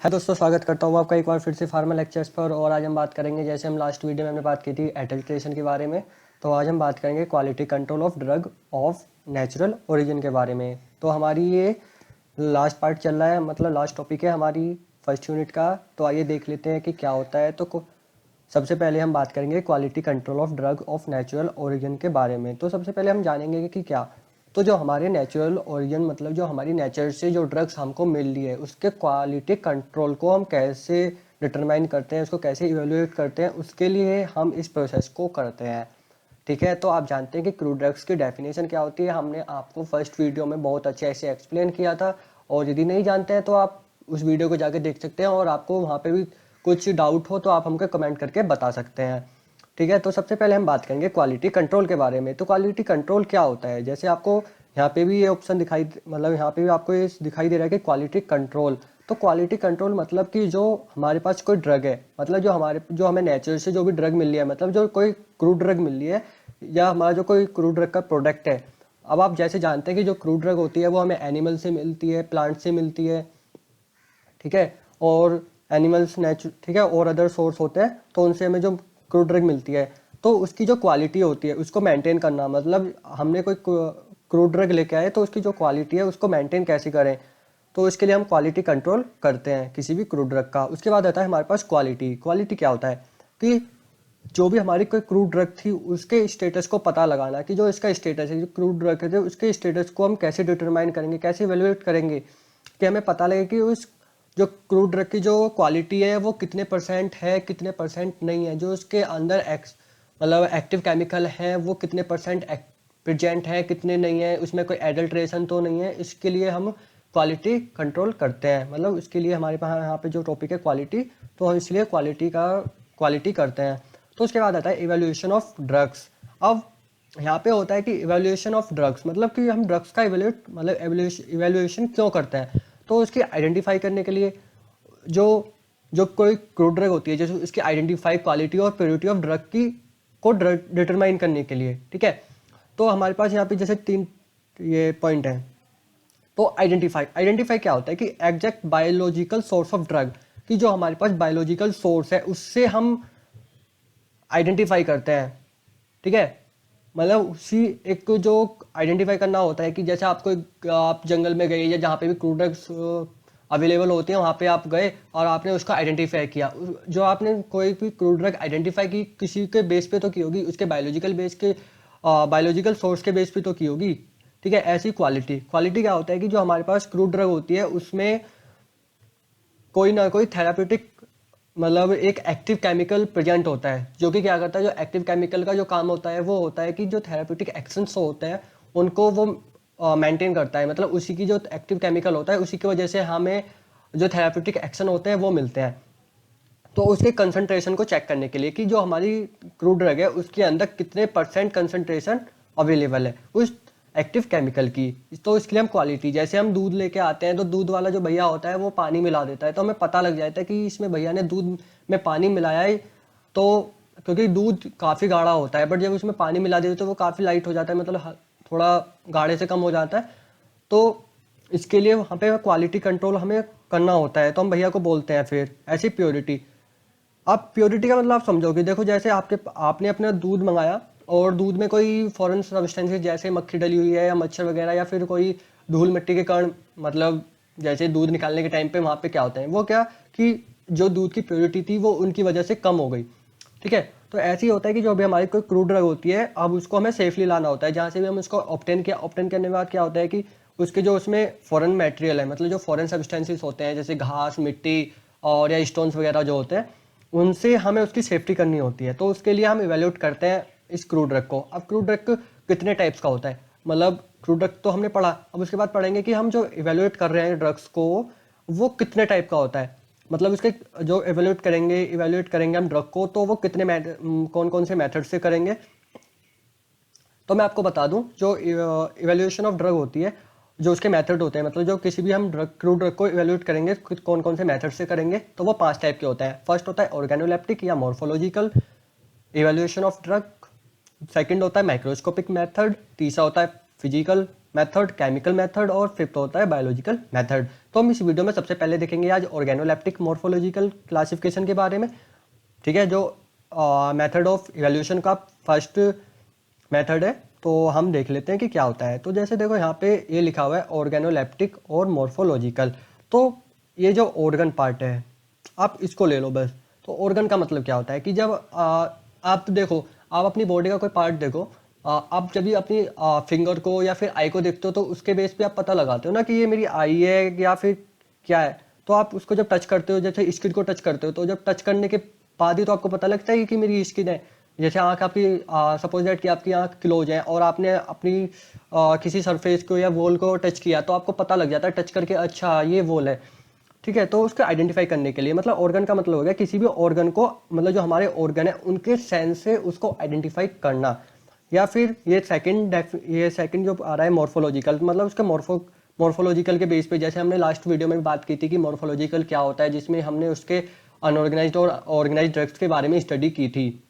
है दोस्तों, स्वागत करता हूँ आपका एक बार फिर से फार्मा लेक्चर्स पर। और आज हम बात करेंगे, जैसे हम लास्ट वीडियो में हमने बात की थी एडल्ट्रेशन के बारे में, तो आज हम बात करेंगे quality control of drug of natural origin के बारे में। तो हमारी ये लास्ट पार्ट चल रहा है, मतलब लास्ट टॉपिक है हमारी फर्स्ट यूनिट का। तो आइए देख लेते हैं कि क्या होता है। तो सबसे पहले हम बात करेंगे quality control of drug of natural origin के बारे में। तो सबसे पहले हम जानेंगे कि क्या, तो जो हमारे नेचुरल ओरिजिन मतलब जो हमारी नेचर से जो ड्रग्स हमको मिल रही है उसके क्वालिटी कंट्रोल को हम कैसे डिटरमाइन करते हैं, उसको कैसे इवेल्युएट करते हैं, उसके लिए हम इस प्रोसेस को करते हैं। ठीक है, तो आप जानते हैं कि क्रूड ड्रग्स की डेफिनेशन क्या होती है। हमने आपको फर्स्ट वीडियो में बहुत अच्छे से एक्सप्लेन किया था, और यदि नहीं जानते हैं तो आप उस वीडियो को जाके देख सकते हैं, और आपको वहाँ पे भी कुछ डाउट हो तो आप हमको कमेंट करके बता सकते हैं। ठीक है, तो सबसे पहले हम बात करेंगे क्वालिटी कंट्रोल के बारे में। तो क्वालिटी कंट्रोल क्या होता है, जैसे आपको यहाँ पे भी ये ऑप्शन दिखाई, मतलब यहाँ पे भी आपको ये दिखाई दे रहा है कि क्वालिटी कंट्रोल। तो क्वालिटी कंट्रोल मतलब कि जो हमारे पास कोई ड्रग है, मतलब जो हमें नेचर से जो भी ड्रग मिल रही है, मतलब जो कोई क्रूड ड्रग मिल रही है या हमारा जो कोई क्रूड ड्रग का प्रोडक्ट है। अब आप जैसे जानते हैं कि जो क्रूड ड्रग होती है वो हमें एनिमल से मिलती है, प्लांट से मिलती है। ठीक है, और एनिमल्स ठीक है, और अदर सोर्स होते हैं, तो उनसे हमें जो क्रूड ड्रग मिलती है तो उसकी जो क्वालिटी होती है उसको मेंटेन करना, मतलब हमने कोई क्रूड ड्रग लेके आए तो उसकी जो क्वालिटी है उसको मेंटेन कैसे करें, तो इसके लिए हम क्वालिटी कंट्रोल करते हैं किसी भी क्रूड ड्रग का। उसके बाद आता है हमारे पास क्वालिटी। क्वालिटी क्या होता है कि जो भी हमारी कोई क्रूड ड्रग थी उसके स्टेटस को पता लगाना, कि जो इसका स्टेटस है, जो क्रूड ड्रग है उसके स्टेटस को हम कैसे डिटरमाइन करेंगे, कैसे इवेल्युएट करेंगे कि हमें पता लगे कि उस जो क्रूड ड्रग की जो क्वालिटी है वो कितने परसेंट है, कितने परसेंट नहीं है, जो उसके अंदर मतलब एक्टिव केमिकल हैं वो कितने परसेंट प्रेजेंट है, कितने नहीं है, उसमें कोई एडल्ट्रेशन तो नहीं है। इसके लिए हम क्वालिटी कंट्रोल करते हैं, मतलब इसके लिए हमारे पास यहाँ पे जो टॉपिक है क्वालिटी, तो हम इसलिए क्वालिटी करते हैं। तो उसके बाद आता है इवेल्युएशन ऑफ ड्रग्स। अब यहाँ पे होता है कि इवेल्युएशन ऑफ ड्रग्स मतलब कि हम ड्रग्स का इवेल्युएशन क्यों करते हैं, तो उसकी आइडेंटिफाई करने के लिए जो जो कोई क्रूड ड्रग होती है, जैसे इसकी आइडेंटिफाई क्वालिटी और प्योरिटी ऑफ ड्रग की को डिटरमाइन करने के लिए। ठीक है, तो हमारे पास यहाँ पे जैसे 3 ये पॉइंट हैं। तो आइडेंटिफाई क्या होता है कि exact biological source of drug, कि जो हमारे पास बायोलॉजिकल सोर्स है उससे हम आइडेंटिफाई करते हैं। ठीक है, मतलब उसी एक जो आइडेंटिफाई करना होता है कि जैसे आप जंगल में गए या जहाँ पे भी क्रूड ड्रग्स अवेलेबल होते हैं वहाँ पे आप गए और आपने उसका आइडेंटिफाई किया। जो आपने कोई भी क्रूड ड्रग आइडेंटिफाई की किसी के बेस पे तो की होगी, उसके बायोलॉजिकल सोर्स के बेस पे तो की होगी। ठीक है, ऐसी क्वालिटी क्या होता है कि जो हमारे पास क्रूड ड्रग होती है उसमें कोई ना कोई थेराप्यूटिक, मतलब एक एक्टिव केमिकल प्रेजेंट होता है, जो कि क्या करता है, जो एक्टिव केमिकल का जो काम होता है वो होता है कि जो थेराप्यूटिक एक्शंस होते हैं उनको वो मेंटेन करता है, मतलब उसी की जो एक्टिव केमिकल होता है उसी की वजह से हमें जो थेराप्यूटिक एक्शन होते हैं वो मिलते हैं। तो उसके कंसंट्रेशन को चेक करने के लिए कि जो हमारी क्रूड ड्रग है उसके अंदर कितने परसेंट कंसंट्रेशन अवेलेबल है उस एक्टिव केमिकल की, तो इसके लिए हम क्वालिटी, जैसे हम दूध लेके आते हैं तो दूध वाला जो भैया होता है वो पानी मिला देता है, तो हमें पता लग जाता है कि इसमें भैया ने दूध में पानी मिलाया है। तो क्योंकि दूध काफ़ी गाढ़ा होता है, बट जब उसमें पानी मिला देते तो वो काफ़ी लाइट हो जाता है, मतलब थोड़ा गाढ़े से कम हो जाता है। तो इसके लिए वहाँ पे क्वालिटी कंट्रोल हमें करना होता है, तो हम भैया को बोलते हैं फिर ऐसी प्योरिटी। आप प्योरिटी का मतलब आप समझोगे, देखो जैसे आपने अपना दूध मंगाया और दूध में कोई फॉरेन सब्सटेंसेस जैसे मक्खी डली हुई है या मच्छर वगैरह या फिर कोई धूल मिट्टी के कण, मतलब जैसे दूध निकालने के टाइम पे वहाँ पे क्या होता है, वो क्या कि जो दूध की प्योरिटी थी वो उनकी वजह से कम हो गई। ठीक है, तो ऐसे ही होता है कि जो भी हमारी कोई क्रूड ड्रग होती है, अब उसको हमें सेफली लाना होता है, जहाँ से भी हम उसको ऑब्टेन करने के बाद क्या होता है कि उसके जो उसमें फॉरेन मटेरियल है, मतलब जो फॉरेन सब्सटेंसेस होते हैं जैसे घास, मिट्टी और या स्टोन्स वगैरह जो होते हैं, उनसे हमें उसकी सेफ्टी करनी होती है। तो उसके लिए हम इवेल्यूएट करते हैं इस क्रूड ड्रग को। अब क्रूड ड्रग कितने टाइप्स का होता है, मतलब क्रूड ड्रग तो हमने पढ़ा, अब उसके बाद पढ़ेंगे कि हम जो इवेल्यूएट कर रहे हैं ड्रग्स को वो कितने टाइप का होता है, मतलब उसके जो इवेल्यूएट करेंगे हम ड्रग को, तो वो कौन कौन से मेथड से करेंगे। तो मैं आपको बता दूं, जो इवेल्यूएशन ऑफ ड्रग होती है, जो उसके मेथड होते हैं, मतलब जो किसी भी हम क्रूड ड्रग को इवेल्यूएट करेंगे कौन कौन से मेथड से करेंगे, तो वो 5 टाइप के होते हैं। फर्स्ट होता है ऑर्गेनोलेप्टिक या morphological evaluation of drug, second होता है माइक्रोस्कोपिक मेथड, तीसरा होता है फिजिकल मेथड, केमिकल मेथड और फिफ्थ होता है बायोलॉजिकल मेथड। तो हम इस वीडियो में सबसे पहले देखेंगे आज ऑर्गेनोलेप्टिक मॉर्फोलॉजिकल क्लासिफिकेशन के बारे में, ठीक है, जो मेथड ऑफ इवोल्यूशन का फर्स्ट मेथड है। तो हम देख लेते हैं कि क्या होता है। तो जैसे देखो यहाँ पे ये लिखा हुआ है ऑर्गेनोलेप्टिक और मॉर्फोलॉजिकल। तो ये जो ऑर्गन पार्ट है आप इसको ले लो बस। तो ऑर्गन का मतलब क्या होता है कि जब आप देखो, आप अपनी बॉडी का कोई पार्ट देखो, आप जब भी अपनी फिंगर को या फिर आई को देखते हो तो उसके बेस पे आप पता लगाते हो ना कि ये मेरी आई है या फिर क्या है। तो आप उसको जब टच करते हो, जैसे स्किन को टच करते हो, तो जब टच करने के बाद ही तो आपको पता लगता है कि मेरी स्किन है। जैसे आंख आपकी, सपोज दैट कि आपकी आंख क्लोज है और आपने अपनी किसी सरफेस को या वॉल को टच किया तो आपको पता लग जाता है टच करके, अच्छा ये वॉल है, ठीक है। तो उसको आइडेंटिफाई करने के लिए, मतलब ऑर्गन का मतलब हो गया किसी भी ऑर्गन को, मतलब जो हमारे ऑर्गन है उनके सेंस से उसको आइडेंटिफाई करना। या फिर ये सेकंड जो आ रहा है मॉर्फोलॉजिकल, मतलब उसके मॉर्फोलॉजिकल के बेस पे, जैसे हमने लास्ट वीडियो में बात की थी कि मॉर्फोलॉजिकल क्या होता है, जिसमें हमने उसके अनऑर्गेनाइज्ड और ऑर्गेनाइज्ड ड्रग्स के बारे में स्टडी की थी।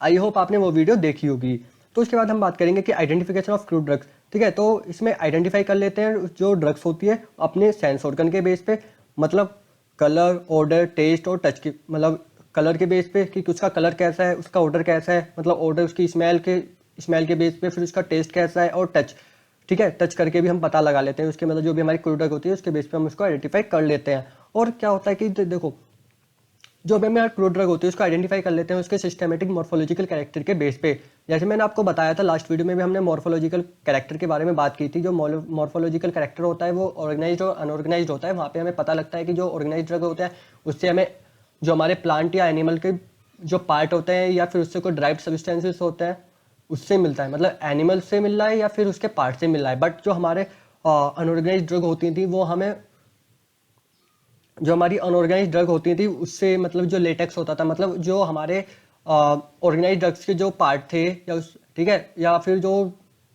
आई होप आपने वो वीडियो देखी होगी। तो उसके बाद हम बात करेंगे कि आइडेंटिफिकेशन ऑफ क्रूड ड्रग्स, ठीक है। तो इसमें आइडेंटिफाई कर लेते हैं जो ड्रग्स होती है अपने सेंस ऑर्गन के बेस पे, मतलब कलर, ऑर्डर, टेस्ट और टच की, मतलब कलर के बेस पे कि उसका कलर कैसा है, उसका ऑर्डर कैसा है, मतलब ऑर्डर उसकी स्मेल के बेस पे, फिर उसका टेस्ट कैसा है और टच, ठीक है। टच करके भी हम पता लगा लेते हैं उसके, मतलब जो भी हमारी क्रूड ड्रग होती है उसके बेस पे हम उसको आइडेंटिफाई कर लेते हैं। और क्या होता है कि देखो, जो भी हमारे क्रूड ड्रग होती है उसको आइडेंटिफाई कर लेते हैं उसके सिस्टमेटिक मॉर्फोलॉजिकल कैरेक्टर के बेस पे। जैसे मैंने आपको बताया था लास्ट वीडियो में भी, हमने मॉर्फोलॉजिकल कैरेक्टर के बारे में बात की थी। जो मॉर्फोलॉजिकल कैरेक्टर होता है वो ऑर्गेनाइज्ड और अनऑर्गेनाइज्ड होता है। वहाँ पे हमें पता लगता है कि जो ऑर्गेनाइज्ड ड्रग होता है उससे हमें जो हमारे प्लांट या एनिमल के जो पार्ट होते हैं या फिर उससे कोई ड्राइव्ड सब्सटेंसेस होते हैं उससे मिलता है, मतलब एनिमल से मिल रहा है या फिर उसके पार्ट से मिल रहा है। बट जो हमारे अनऑर्गेनाइज्ड ड्रग होती थी वो हमें, जो हमारी अनऑर्गेनाइज ड्रग होती थी उससे, मतलब जो लेटेक्स होता था, मतलब जो हमारे ऑर्गेनाइज ड्रग्स के जो पार्ट थे या ठीक है, या फिर जो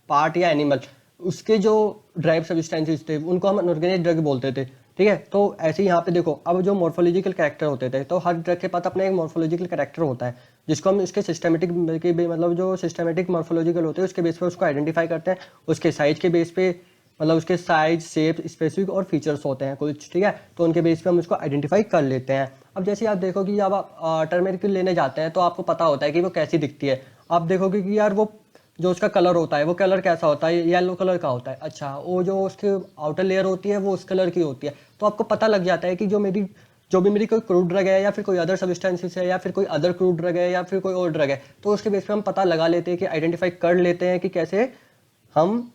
पार्ट या एनिमल उसके जो ड्राइव सब्सटेंसेस थे उनको हम अनऑर्गेनाइज ड्रग बोलते थे, ठीक है। तो ऐसे ही यहाँ पे देखो, अब जो मॉर्फोलॉजिकल कैरेक्टर होते थे, तो हर ड्रग के पास अपना एक मॉर्फोलॉजिकल कैरेक्टर होता है जिसको हम इसके सिस्टमेटिक के, मतलब जो सिस्टमेटिक मॉर्फोलॉजिकल होते हैं उसके बेस पे उसको आइडेंटिफाई करते हैं। उसके साइज के बेस पे, मतलब उसके साइज, शेप, स्पेसिफिक और फीचर्स होते हैं कुछ, ठीक है। तो उनके बेस पे हम उसको आइडेंटिफाई कर लेते हैं। अब जैसे आप देखो कि जब आप टर्मेरिक लेने जाते हैं तो आपको पता होता है कि वो कैसी दिखती है। आप देखोगे कि यार वो जो उसका कलर होता है वो कलर कैसा होता है, येलो कलर का होता है। अच्छा, वो जो उसके आउटर लेयर होती है वो उस कलर की होती है। तो आपको पता लग जाता है कि जो भी मेरी कोई क्रूड ड्रग है या फिर कोई अदर सब्सटेंसेस है या फिर कोई अदर क्रूड ड्रग है या फिर कोई और ड्रग है, तो उसके बेस पे हम पता लगा लेते हैं कि आइडेंटिफाई कर लेते हैं कि कैसे हम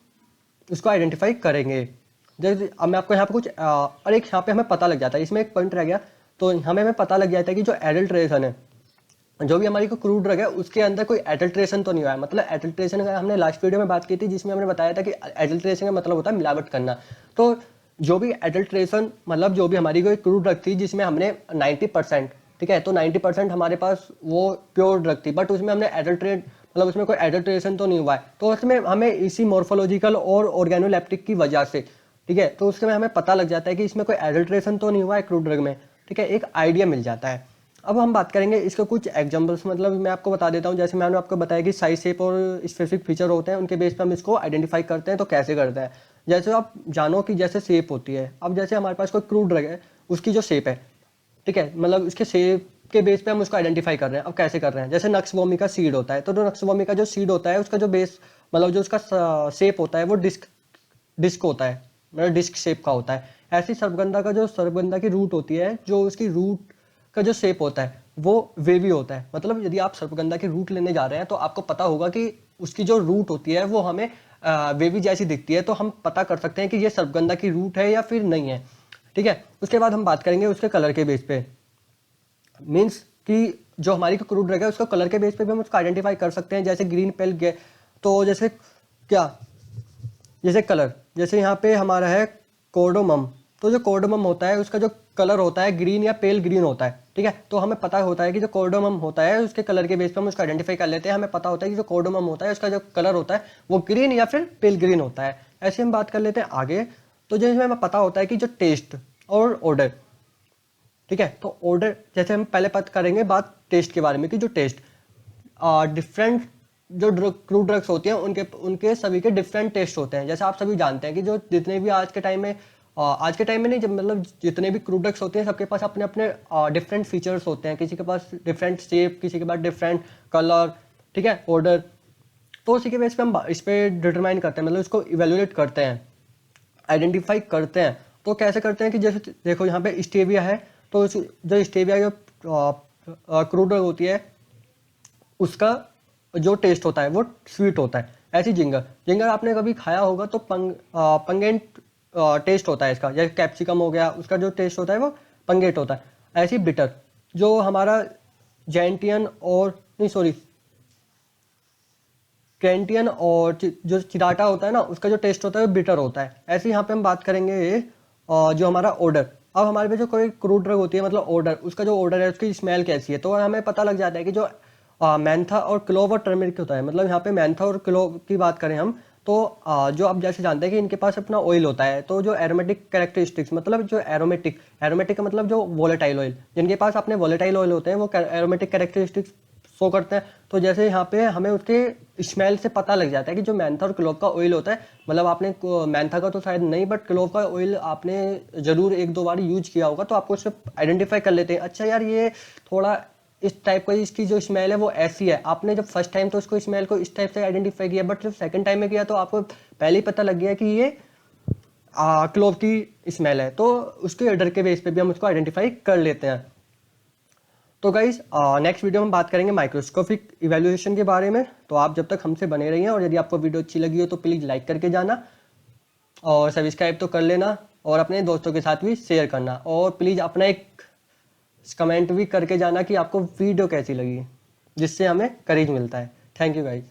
उसको आइडेंटिफाई करेंगे। जैसे अब मैं आपको यहाँ पे कुछ और एक यहाँ पे हमें पता लग जाता है, इसमें एक पॉइंट रह गया। तो हमें पता लग जाता है कि जो एडल्ट्रेशन है, जो भी हमारी को क्रूड ड्रग है उसके अंदर कोई एडल्ट्रेशन तो नहीं हुआ है। मतलब एडल्ट्रेशन का हमने लास्ट वीडियो में बात की थी जिसमें हमने बताया था कि एडल्ट्रेशन का मतलब होता है मिलावट करना। तो जो भी एडल्ट्रेशन, मतलब जो भी हमारी कोई क्रूड ड्रग थी जिसमें हमने 90%, ठीक है, तो 90% हमारे पास वो प्योर ड्रग थी, बट उसमें हमने एडल्ट्रेट, मतलब उसमें कोई एडल्ट्रेशन तो नहीं हुआ है। तो उसमें हमें इसी मॉर्फोलॉजिकल और ऑर्गेनोलेप्टिक की वजह से, ठीक है, तो उसमें हमें पता लग जाता है कि इसमें कोई एडल्ट्रेशन तो नहीं हुआ है क्रूड ड्रग में, ठीक है, एक आइडिया मिल जाता है। अब हम बात करेंगे इसके कुछ एग्जांपल्स, मतलब मैं आपको बता देता हूँ। जैसे मैंने आपको बताया कि साइज, शेप और स्पेसिफिक फीचर होते हैं, उनके बेस पे हम इसको आइडेंटिफाई करते हैं। तो कैसे करते हैं, जैसे आप जानो कि जैसे शेप होती है। अब जैसे हमारे पास कोई क्रूड ड्रग है, उसकी जो शेप है, ठीक है, मतलब उसके शेप के बेस पे हम उसको आइडेंटिफाई कर रहे हैं। अब कैसे कर रहे हैं, जैसे नक्स वोमी का सीड होता है, तो जो नक्स वोमी का जो सीड होता है उसका जो बेस, मतलब जो उसका शेप होता है वो डिस्क होता है, मतलब डिस्क शेप का होता है। ऐसी सर्पगंधा की रूट होती है, जो उसकी रूट का जो शेप होता है वो वेवी होता है। मतलब यदि आप सर्पगंधा की रूट लेने जा रहे हैं तो आपको पता होगा कि उसकी जो रूट होती है वो हमें वेवी जैसी दिखती है। तो हम पता कर सकते हैं कि ये सर्पगंधा की रूट है या फिर नहीं है, ठीक है। उसके बाद हम बात करेंगे उसके कलर के बेस पे, मीन्स कि जो हमारी क्रूड ड्रग है उसको कलर के बेस पे भी हम उसको आइडेंटिफाई कर सकते हैं। जैसे ग्रीन पेल, तो जैसे क्या, जैसे कलर, जैसे यहाँ पे हमारा है कोर्डोमम। तो जो कोर्डोमम होता है उसका जो कलर होता है ग्रीन या पेल ग्रीन होता है, ठीक है। तो हमें पता होता है कि जो कोर्डोमम होता है उसके कलर के बेस पर हम उसको आइडेंटिफाई कर लेते हैं। हमें पता होता है कि जो कोर्डोमम होता है उसका जो कलर होता है वो ग्रीन या फिर पेल ग्रीन होता है। ऐसे हम बात कर लेते हैं आगे। तो जैसे हमें पता होता है कि जो टेस्ट और ऑर्डर, ठीक है, तो ऑर्डर, जैसे हम पहले बात करेंगे बात टेस्ट के बारे में कि जो टेस्ट डिफरेंट जो क्रूड ड्रग्स होती हैं उनके उनके सभी के डिफरेंट टेस्ट होते हैं। जैसे आप सभी जानते हैं कि जो जितने भी आज के टाइम में नहीं, जब मतलब जितने भी क्रूड ड्रग्स होते हैं सबके पास अपने अपने डिफरेंट फीचर्स होते हैं। किसी के पास डिफरेंट शेप, किसी के पास डिफरेंट कलर, ठीक है, ऑर्डर। तो उसी के बेस पे हम इस पे डिटरमाइन करते हैं, मतलब इसको इवेल्युएट करते हैं, आइडेंटिफाई करते हैं। तो कैसे करते हैं कि जैसे देखो यहाँ पे स्टेविया है, तो जो स्टेविया जो क्रूड ड्रग होती है उसका जो टेस्ट होता है वो स्वीट होता है। ऐसी जिंगर जिंगर आपने कभी खाया होगा तो पंगेंट टेस्ट होता है इसका। जैसे कैप्सिकम हो गया, उसका जो टेस्ट होता है वो पंगेट होता है। ऐसी बिटर जो हमारा जैंटियन और नहीं सॉरी कैंटियन और जो चिराटा होता है ना, उसका जो टेस्ट होता है वो बिटर होता है। ऐसे यहाँ पे हम बात करेंगे जो हमारा ऑर्डर। अब हमारे पे जो कोई क्रूड ड्रग होती है, मतलब ऑर्डर, उसका जो ऑर्डर है उसकी स्मेल कैसी है, तो हमें पता लग जाता है कि जो मैंथा और क्लोव और टर्मरिक होता है। मतलब यहाँ पे मैंथा और क्लोव की बात करें हम, तो जो आप जैसे जानते हैं कि इनके पास अपना ऑयल होता है, तो जो एरोमेटिक कैरेक्टरिस्टिक्स, मतलब जो एरोमेटिक का मतलब जो वोलेटाइल ऑयल, जिनके पास अपने वोलेटाइल ऑयल होते हैं वो एरोमेटिक कैरेक्टरिस्टिक्स शो करते हैं। तो जैसे यहाँ पे हमें उसके स्मेल से पता लग जाता है कि जो मैंथा और क्लोव का ऑयल होता है, मतलब आपने मैंथा का तो शायद नहीं, बट क्लोव का ऑयल आपने जरूर एक दो बार यूज किया होगा, तो आपको उससे आइडेंटिफाई कर लेते हैं, अच्छा यार ये थोड़ा इस टाइप का, इसकी जो स्मेल है वो ऐसी है। आपने जब फर्स्ट टाइम तो उसको स्मेल को इस टाइप से आइडेंटिफाई किया, बट जब सेकंड टाइम में किया तो आपको पहले ही पता लग गया कि ये क्लोव की स्मेल है। तो उसके ऑर्डर के बेस पे भी हम उसको आइडेंटिफाई कर लेते हैं। तो गाइज नेक्स्ट वीडियो में बात करेंगे माइक्रोस्कोपिक इवैल्यूएशन के बारे में। तो आप जब तक हमसे बने रहिए, और यदि आपको वीडियो अच्छी लगी हो तो प्लीज़ लाइक करके जाना और सब्सक्राइब तो कर लेना, और अपने दोस्तों के साथ भी शेयर करना, और प्लीज़ अपना एक कमेंट भी करके जाना कि आपको वीडियो कैसी लगी, जिससे हमें करेज मिलता है। Thank you guys.